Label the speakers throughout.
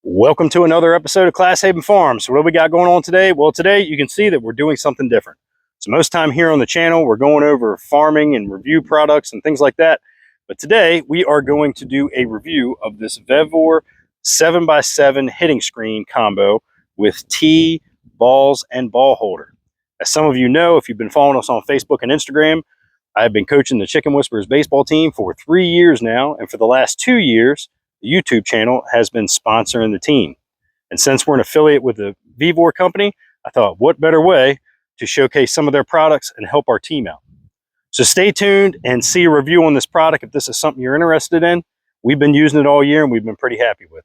Speaker 1: Welcome to another episode of Class Haven Farms. So what do we got going on today? Well, today you can see that we're doing something different. So most time here on the channel, we're going over farming and review products and things like that. But today we are going to do a review of this Vevor 7x7 hitting screen combo with tee, balls, and ball holder. As some of you know, if you've been following us on Facebook and Instagram, I've been coaching the Chicken Whisperers baseball team for 3 years now. And for the last 2 years, the YouTube channel has been sponsoring the team. And since we're an affiliate with the Vevor company, I thought what better way to showcase some of their products and help our team out. So stay tuned and see a review on this product if this is something you're interested in. We've been using it all year and we've been pretty happy with it.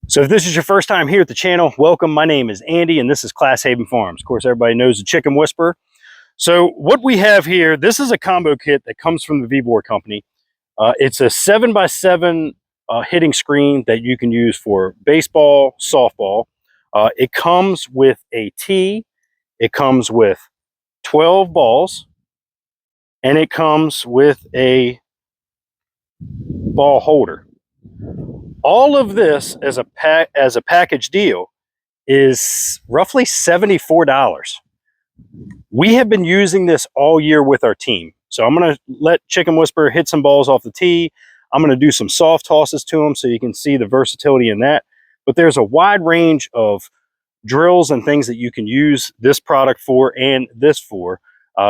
Speaker 1: So if this is your first time here at the channel, welcome. My name is Andy and this is Class Haven Farms. Of course, everybody knows the Chicken Whisperer. So what we have here, this is a combo kit that comes from the Vevor company. It's a 7x7 hitting screen that you can use for baseball, softball. It comes with a tee, it comes with 12 balls, and it comes with a ball holder. All of this as a package deal is roughly $74. We have been using this all year with our team. So I'm going to let Chicken Whisperer hit some balls off the tee. I'm going to do some soft tosses to them so you can see the versatility in that. But there's a wide range of drills and things that you can use this product for and this for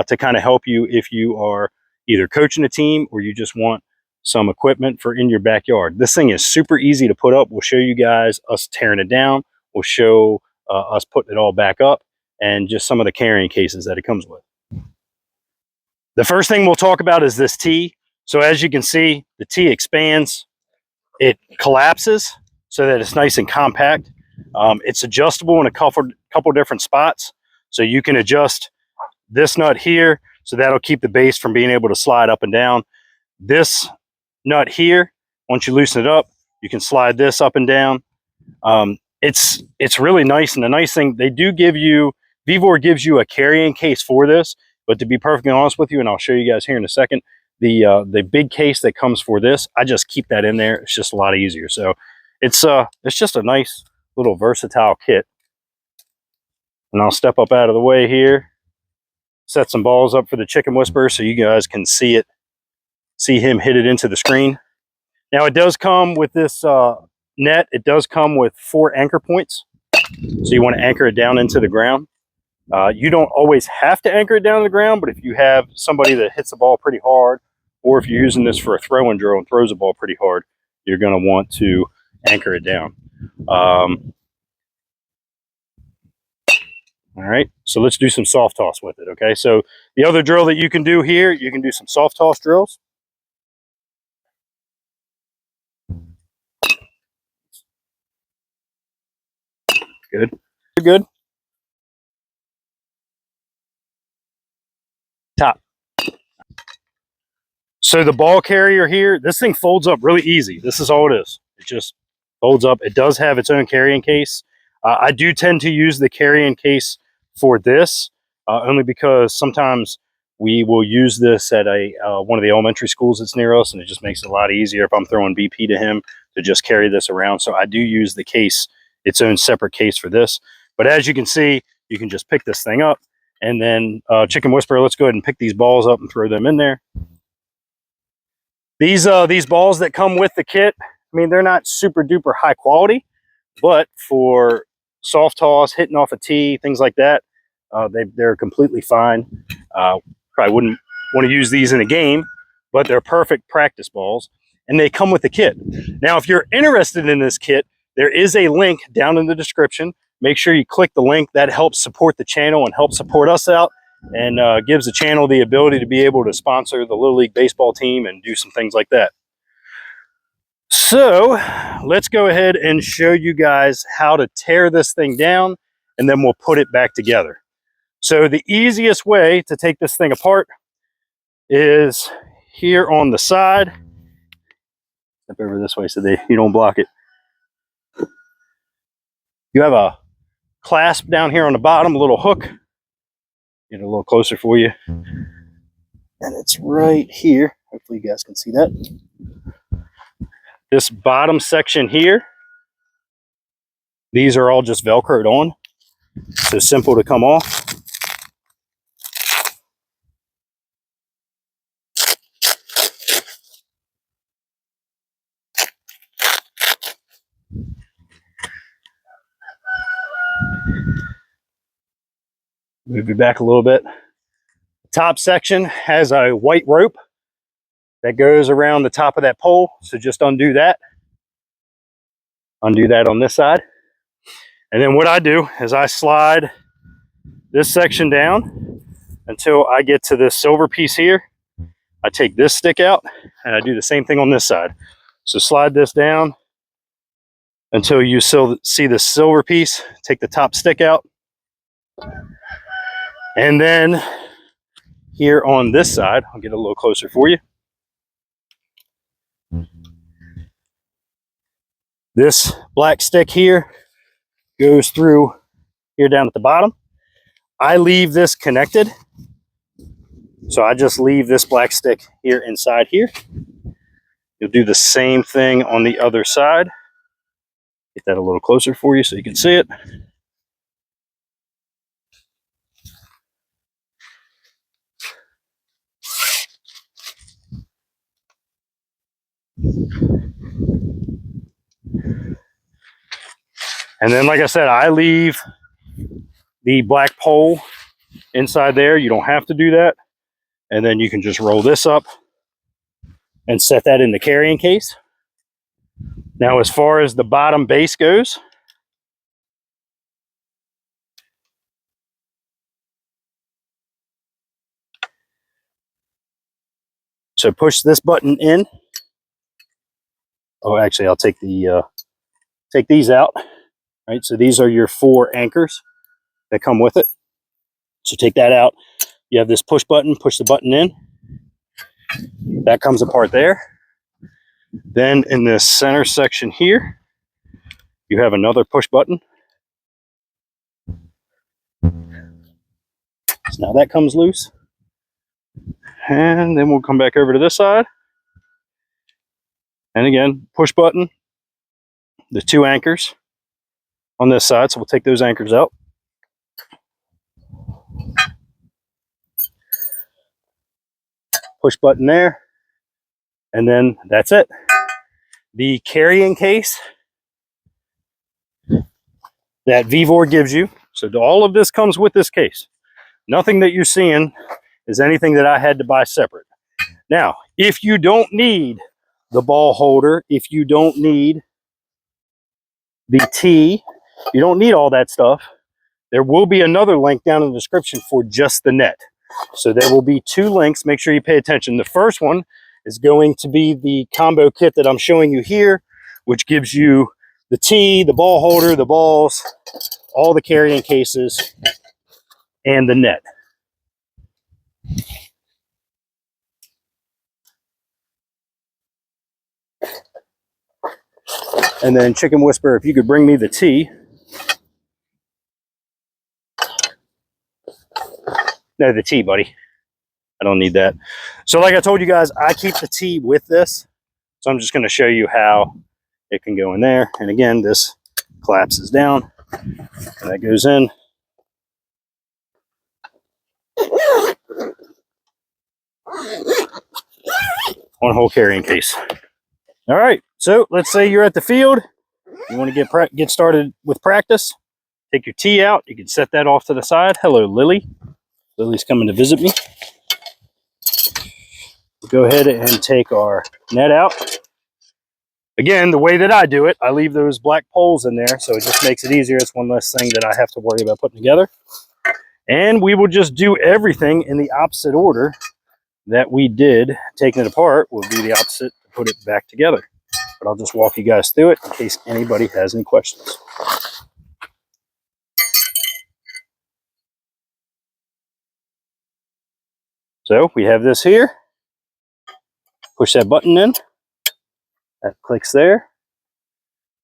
Speaker 1: to kind of help you if you are either coaching a team or you just want some equipment for in your backyard. This thing is super easy to put up. We'll show you guys us tearing it down. We'll show us putting it all back up and just some of the carrying cases that it comes with. The first thing we'll talk about is this tee. So as you can see, the tee expands. It collapses so that it's nice and compact. It's adjustable in a couple different spots. So you can adjust this nut here. So that'll keep the base from being able to slide up and down. This nut here, once you loosen it up, you can slide this up and down. It's really nice, and the nice thing, they do give you, Vevor gives you a carrying case for this, but to be perfectly honest with you, and I'll show you guys here in a second, the big case that comes for this, I just keep that in there. It's just a lot easier. So it's just a nice little versatile kit. And I'll step up out of the way here, set some balls up for the Chicken Whisperer so you guys can see him hit it into the screen. Now it does come with this net. It does come with 4 anchor points. So you want to anchor it down into the ground. You don't always have to anchor it down to the ground, but if you have somebody that hits the ball pretty hard, or if you're using this for a throw-in drill and throws the ball pretty hard, you're going to want to anchor it down. All right, so let's do some soft toss with it, okay? So the other drill that you can do here, you can do some soft toss drills. Good. Good. Top. So the ball carrier here, this thing folds up really easy. This is all it is. It just folds up. It does have its own carrying case. I do tend to use the carrying case for this only because sometimes we will use this at one of the elementary schools that's near us, and it just makes it a lot easier if I'm throwing BP to him to just carry this around. So I do use the case, its own separate case for this. But as you can see, you can just pick this thing up, and then Chicken Whisperer, let's go ahead and pick these balls up and throw them in there. These balls that come with the kit, I mean, they're not super duper high quality, but for soft toss, hitting off a tee, things like that, they're completely fine. Probably wouldn't want to use these in a game, but they're perfect practice balls, and they come with the kit. Now, if you're interested in this kit, there is a link down in the description make sure you click the link. That helps support the channel and helps support us out, and gives the channel the ability to be able to sponsor the Little League baseball team and do some things like that. So let's go ahead and show you guys how to tear this thing down, and then we'll put it back together. So the easiest way to take this thing apart is here on the side. Step over this way so you don't block it. You have a clasp down here on the bottom, a little hook. Get it a little closer for you. And it's right here. Hopefully you guys can see that. This bottom section here, these are all just Velcroed on. So simple to come off. Move it back a little bit. The top section has a white rope that goes around the top of that pole. So just undo that. Undo that on this side. And then what I do is I slide this section down until I get to this silver piece here. I take this stick out and I do the same thing on this side. So slide this down until you see the silver piece. Take the top stick out. And then here on this side, I'll get a little closer for you. This black stick here goes through here down at the bottom. I leave this connected. So I just leave this black stick here inside here. You'll do the same thing on the other side. Get that a little closer for you so you can see it. And then, like I said, I leave the black pole inside there. You don't have to do that. And then you can just roll this up and set that in the carrying case. Now, as far as the bottom base goes, so push this button in. Oh, actually, I'll take these out. Right, so these are your 4 anchors that come with it. So take that out. You have this push button, push the button in. That comes apart there. Then in this center section here, you have another push button. So now that comes loose. And then we'll come back over to this side. And again, push button, the 2 anchors on this side. So we'll take those anchors out. Push button there. And then that's it. The carrying case that Vevor gives you. So all of this comes with this case. Nothing that you're seeing is anything that I had to buy separate. Now, if you don't need the ball holder, if you don't need the tee, you don't need all that stuff, there will be another link down in the description for just the net. So there will be 2 links. Make sure you pay attention. The first one is going to be the combo kit that I'm showing you here, which gives you the tee, the ball holder, the balls, all the carrying cases, and the net. And then Chicken Whisperer, if you could bring me the tee. No, the tee, buddy. I don't need that. So like I told you guys, I keep the tee with this. So I'm just going to show you how it can go in there. And again, this collapses down. And that goes in. One whole carrying case. All right, so let's say you're at the field. You want to get started with practice. Take your tee out. You can set that off to the side. Hello, Lily. Lily's coming to visit me. Go ahead and take our net out. Again, the way that I do it, I leave those black poles in there, so it just makes it easier. It's one less thing that I have to worry about putting together. And we will just do everything in the opposite order that we did. Taking it apart will be the opposite to put it back together. But I'll just walk you guys through it in case anybody has any questions. So we have this here. Push that button in. That clicks there.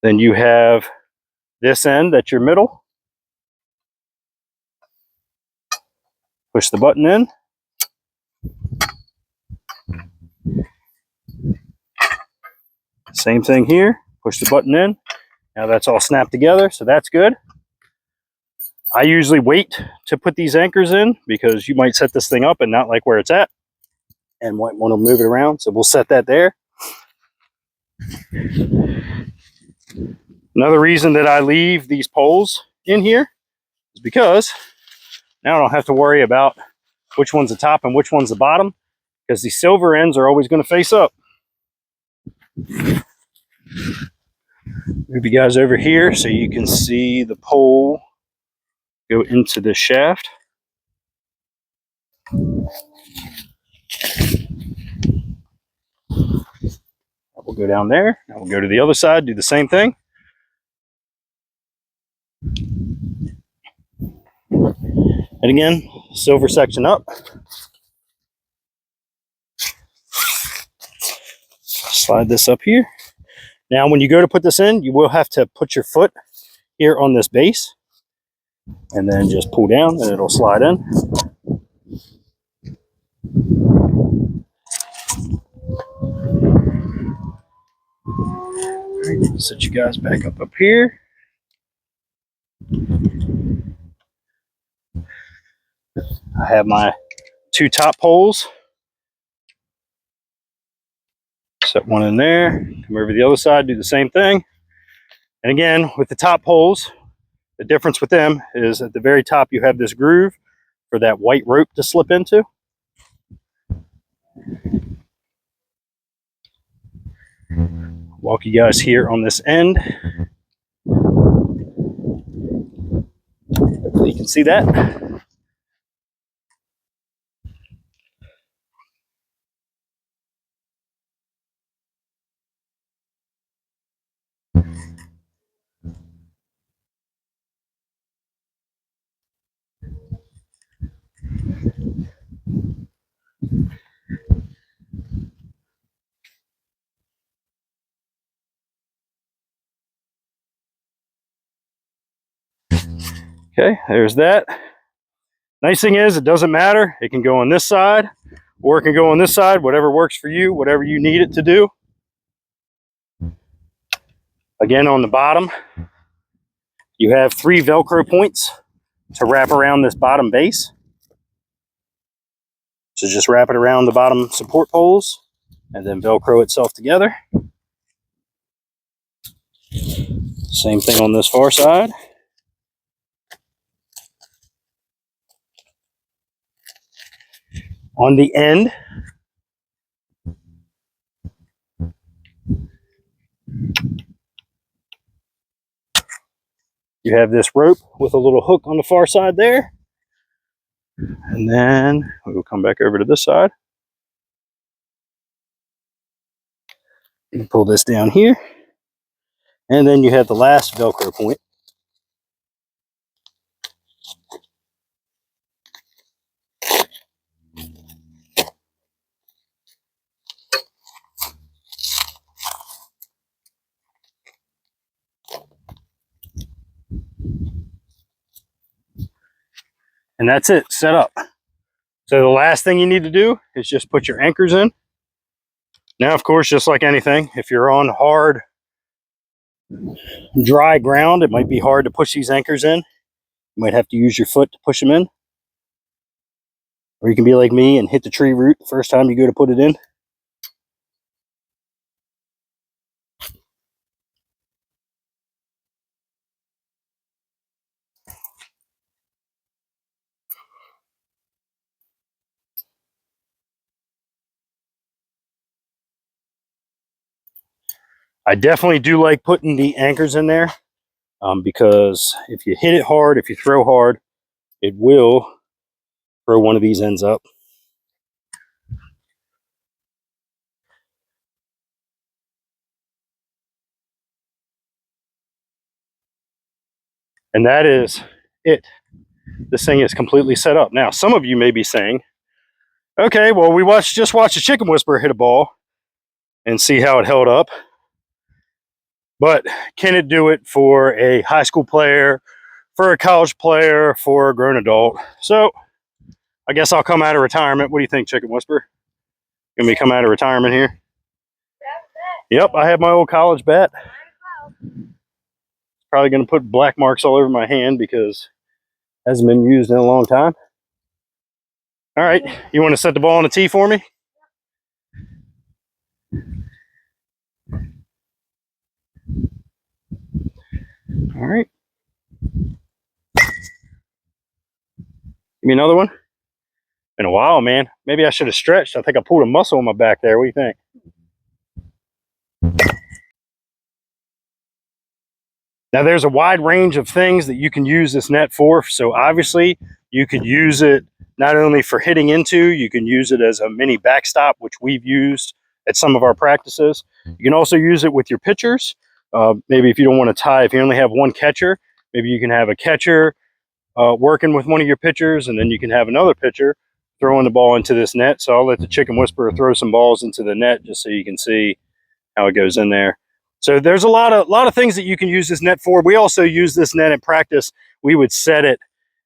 Speaker 1: Then you have this end that's your middle. Push the button in. Same thing here. Push the button in. Now that's all snapped together, so that's good. I usually wait to put these anchors in because you might set this thing up and not like where it's at and might want to move it around. So we'll set that there. Another reason that I leave these poles in here is because now I don't have to worry about which one's the top and which one's the bottom, because the silver ends are always going to face up. Move you guys over here so you can see the pole go into the shaft. We'll go down there. Now we'll go to the other side, do the same thing. And again, silver section up. Slide this up here. Now when you go to put this in, you will have to put your foot here on this base and then just pull down and it'll slide in. Right, set you guys back up here. I have my two top poles. Set one in there, come over to the other side, do the same thing. And again, with the top poles, the difference with them is at the very top you have this groove for that white rope to slip into. Walk you guys here on this end. Hopefully you can see that. Okay, there's that. Nice thing is, it doesn't matter. It can go on this side or it can go on this side, whatever works for you, whatever you need it to do. Again, on the bottom, you have 3 Velcro points to wrap around this bottom base. So just wrap it around the bottom support poles and then Velcro itself together. Same thing on this far side. On the end, you have this rope with a little hook on the far side there. And then we will come back over to this side. You pull this down here. And then you have the last Velcro point. And that's it, set up. So the last thing you need to do is just put your anchors in. Now, of course, just like anything, if you're on hard, dry ground, it might be hard to push these anchors in. You might have to use your foot to push them in. Or you can be like me and hit the tree root the first time you go to put it in. I definitely do like putting the anchors in there because if you hit it hard, if you throw hard, it will throw one of these ends up. And that is it. This thing is completely set up. Now, some of you may be saying, okay, well, we just watched a chicken whisperer hit a ball and see how it held up. But can it do it for a high school player, for a college player, for a grown adult? So I guess I'll come out of retirement. What do you think, Chicken Whisperer? Gonna be come out of retirement here? Yep, I have my old college bat. Probably gonna put black marks all over my hand because it hasn't been used in a long time. All right, you want to set the ball on the tee for me? All right. Give me another one. Been a while, man. Maybe I should have stretched. I think I pulled a muscle in my back there. What do you think? Now, there's a wide range of things that you can use this net for. So obviously, you could use it not only for hitting into, you can use it as a mini backstop, which we've used at some of our practices. You can also use it with your pitchers. Maybe if you don't want to tie, if you only have one catcher, maybe you can have a catcher working with one of your pitchers, and then you can have another pitcher throwing the ball into this net. So I'll let the Chicken Whisperer throw some balls into the net just so you can see how it goes in there. So there's a lot of things that you can use this net for. We also use this net in practice. We would set it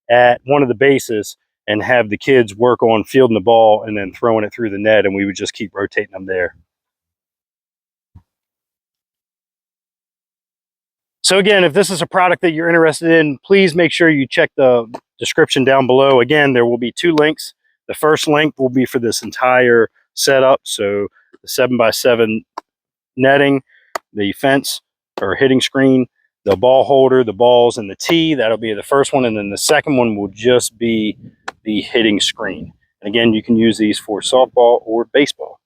Speaker 1: at one of the bases and have the kids work on fielding the ball and then throwing it through the net, and we would just keep rotating them there. So again, if this is a product that you're interested in, please make sure you check the description down below. Again, there will be 2 links. The first link will be for this entire setup. So the 7x7 netting, the fence or hitting screen, the ball holder, the balls, and the tee. That'll be the first one. And then the second one will just be the hitting screen. And again, you can use these for softball or baseball.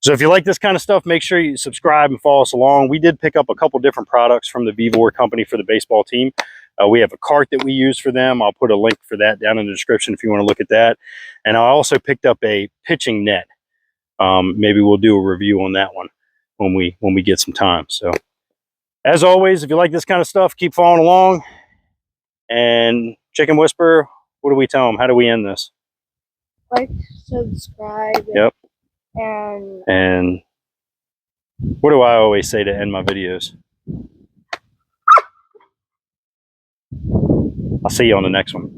Speaker 1: So if you like this kind of stuff, make sure you subscribe and follow us along. We did pick up a couple different products from the Vevor company for the baseball team. We have a cart that we use for them. I'll put a link for that down in the description if you want to look at that. And I also picked up a pitching net. Maybe we'll do a review on that one when we get some time. So as always, if you like this kind of stuff, keep following along. And Chicken Whisperer, what do we tell them? How do we end this?
Speaker 2: Like, subscribe.
Speaker 1: Yep.
Speaker 2: And
Speaker 1: what do I always say to end my videos? I'll see you on the next one.